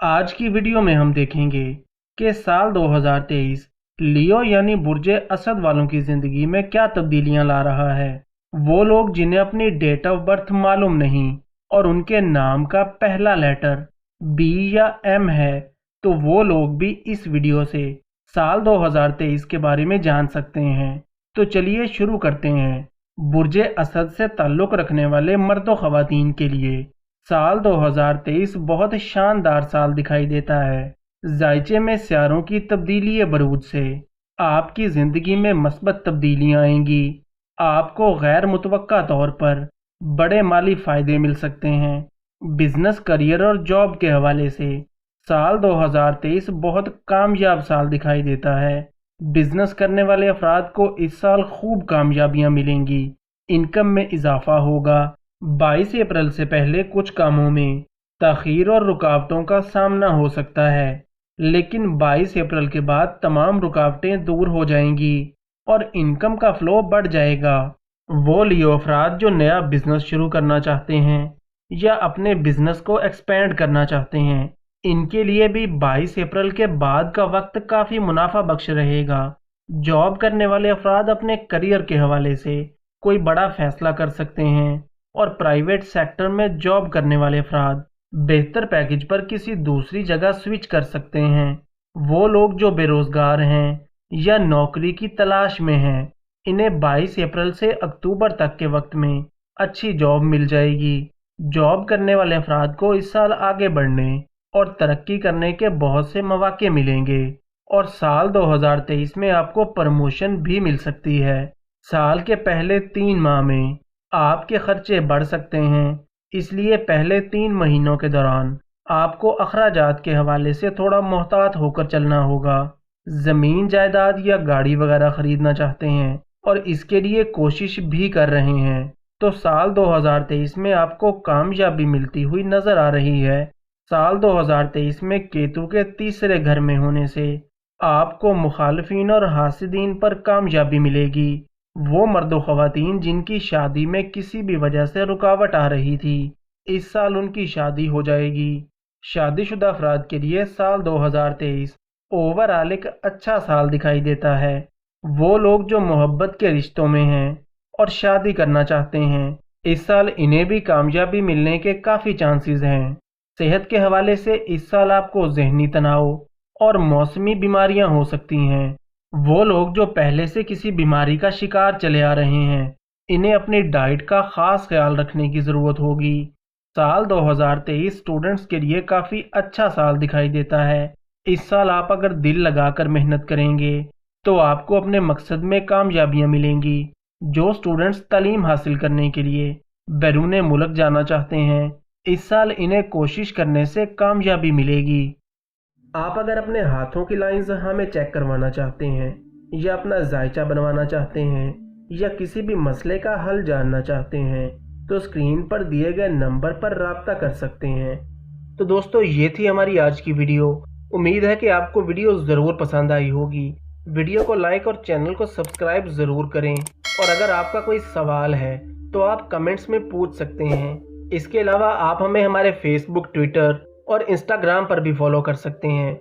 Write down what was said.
आज की वीडियो में हम देखेंगे कि साल 2023 लियो यानी बुर्जे असद वालों की ज़िंदगी में क्या तब्दीलियां ला रहा है। वो लोग जिन्हें अपनी डेट ऑफ बर्थ मालूम नहीं और उनके नाम का पहला लेटर बी या एम है, तो वो लोग भी इस वीडियो से साल 2023 के बारे में जान सकते हैं। तो चलिए शुरू करते हैं। बुर्जे असद से ताल्लुक़ रखने वाले मर्द व ख़वातीन के लिए साल 2023 बहुत शानदार साल दिखाई देता है। जायचे में सियारों की तब्दीली बरूज से आपकी ज़िंदगी में मस्बत तब्दीलियां आएंगी। आपको गैर मुतवक्का तौर पर बड़े माली फ़ायदे मिल सकते हैं। बिजनेस, करियर और जॉब के हवाले से साल 2023 बहुत कामयाब साल दिखाई देता है। बिजनेस करने वाले अफराद को इस साल खूब कामयाबियां मिलेंगी। इनकम में इजाफा होगा। 22 अप्रैल से पहले कुछ कामों में ताख़ीर और रुकावटों का सामना हो सकता है, लेकिन 22 अप्रैल के बाद तमाम रुकावटें दूर हो जाएंगी और इनकम का फ़्लो बढ़ जाएगा। वो लियो अफराद जो नया बिजनेस शुरू करना चाहते हैं या अपने बिजनेस को एक्सपेंड करना चाहते हैं, इनके लिए भी 22 अप्रैल के बाद का वक्त काफ़ी मुनाफा बख्श रहेगा। जॉब करने वाले अफराद अपने करियर के हवाले से कोई बड़ा फैसला कर सकते हैं और प्राइवेट सेक्टर में जॉब करने वाले अफराद बेहतर पैकेज पर किसी दूसरी जगह स्विच कर सकते हैं। वो लोग जो बेरोज़गार हैं या नौकरी की तलाश में हैं, इन्हें 22 अप्रैल से अक्टूबर तक के वक्त में अच्छी जॉब मिल जाएगी। जॉब करने वाले अफराद को इस साल आगे बढ़ने और तरक्की करने के बहुत से मौके मिलेंगे और साल 2023 में आपको प्रमोशन भी मिल सकती है। साल के पहले 3 माह में आपके खर्चे बढ़ सकते हैं, इसलिए पहले 3 महीनों के दौरान आपको अखराजात के हवाले से थोड़ा मोहतात होकर चलना होगा। ज़मीन जायदाद या गाड़ी वगैरह ख़रीदना चाहते हैं और इसके लिए कोशिश भी कर रहे हैं, तो साल 2023 में आपको कामयाबी मिलती हुई नज़र आ रही है। साल 2023 में केतु के तीसरे घर में होने से आपको मुखालफीन और हासिदीन पर कामयाबी मिलेगी। वो मर्द व ख़वातीन जिनकी शादी में किसी भी वजह से रुकावट आ रही थी, इस साल उनकी शादी हो जाएगी। शादीशुदा अफराद के लिए साल 2023 ओवरऑल एक अच्छा साल दिखाई देता है। वो लोग जो मोहब्बत के रिश्तों में हैं और शादी करना चाहते हैं, इस साल इन्हें भी कामयाबी मिलने के काफ़ी चांसेस हैं। सेहत के हवाले से इस साल आपको ज़हनी तनाव और मौसमी बीमारियां हो सकती हैं। वो लोग जो पहले से किसी बीमारी का शिकार चले आ रहे हैं, इन्हें अपनी डाइट का ख़ास ख्याल रखने की ज़रूरत होगी। साल 2023 स्टूडेंट्स के लिए काफ़ी अच्छा साल दिखाई देता है। इस साल आप अगर दिल लगाकर मेहनत करेंगे तो आपको अपने मकसद में कामयाबियां मिलेंगी। जो स्टूडेंट्स तालीम हासिल करने के लिए बैरून मुल्क जाना चाहते हैं, इस साल इन्हें कोशिश करने से कामयाबी मिलेगी। आप अगर अपने हाथों की लाइंस हमें चेक करवाना चाहते हैं या अपना जायचा बनवाना चाहते हैं या किसी भी मसले का हल जानना चाहते हैं, तो स्क्रीन पर दिए गए नंबर पर राब्ता कर सकते हैं। तो दोस्तों, ये थी हमारी आज की वीडियो। उम्मीद है कि आपको वीडियो ज़रूर पसंद आई होगी। वीडियो को लाइक और चैनल को सब्सक्राइब ज़रूर करें, और अगर आपका कोई सवाल है तो आप कमेंट्स में पूछ सकते हैं। इसके अलावा आप हमें हमारे फेसबुक, ट्विटर और इंस्टाग्राम पर भी फॉलो कर सकते हैं।